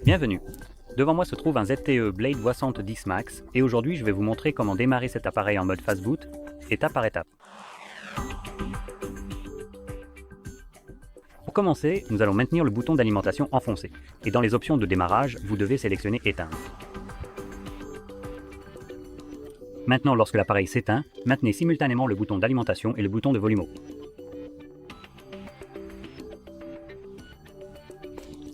Bienvenue. Devant moi se trouve un ZTE Blade 6010 Max et aujourd'hui je vais vous montrer comment démarrer cet appareil en mode fast boot, étape par étape. Pour commencer, nous allons maintenir le bouton d'alimentation enfoncé et dans les options de démarrage, vous devez sélectionner éteindre. Maintenant, lorsque l'appareil s'éteint, maintenez simultanément le bouton d'alimentation et le bouton de volume haut.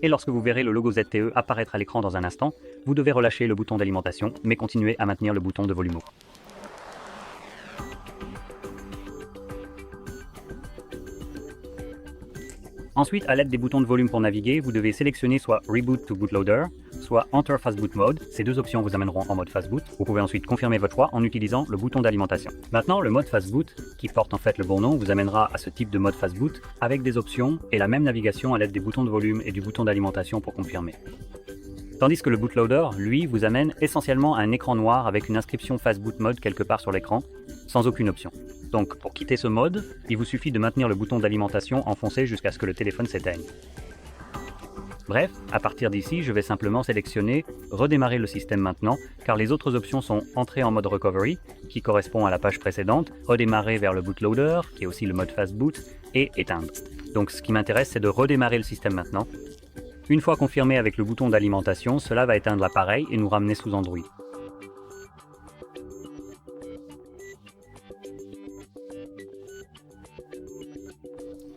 Et lorsque vous verrez le logo ZTE apparaître à l'écran dans un instant, vous devez relâcher le bouton d'alimentation, mais continuer à maintenir le bouton de volume haut. Ensuite, à l'aide des boutons de volume pour naviguer, vous devez sélectionner soit Reboot to Bootloader, soit Enter Fast Boot Mode. Ces deux options vous amèneront en mode Fast Boot. Vous pouvez ensuite confirmer votre choix en utilisant le bouton d'alimentation. Maintenant, le mode Fast Boot, qui porte en fait le bon nom, vous amènera à ce type de mode Fast Boot avec des options et la même navigation à l'aide des boutons de volume et du bouton d'alimentation pour confirmer. Tandis que le bootloader, lui, vous amène essentiellement à un écran noir avec une inscription Fast Boot Mode quelque part sur l'écran, sans aucune option. Donc pour quitter ce mode, il vous suffit de maintenir le bouton d'alimentation enfoncé jusqu'à ce que le téléphone s'éteigne. Bref, à partir d'ici, je vais simplement sélectionner Redémarrer le système maintenant, car les autres options sont Entrer en mode Recovery, qui correspond à la page précédente, Redémarrer vers le bootloader, qui est aussi le mode Fast Boot, et Éteindre. Donc ce qui m'intéresse, c'est de redémarrer le système maintenant. Une fois confirmé avec le bouton d'alimentation, cela va éteindre l'appareil et nous ramener sous Android.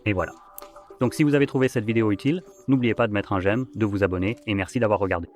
Et voilà. Donc si vous avez trouvé cette vidéo utile, n'oubliez pas de mettre un j'aime, de vous abonner et merci d'avoir regardé.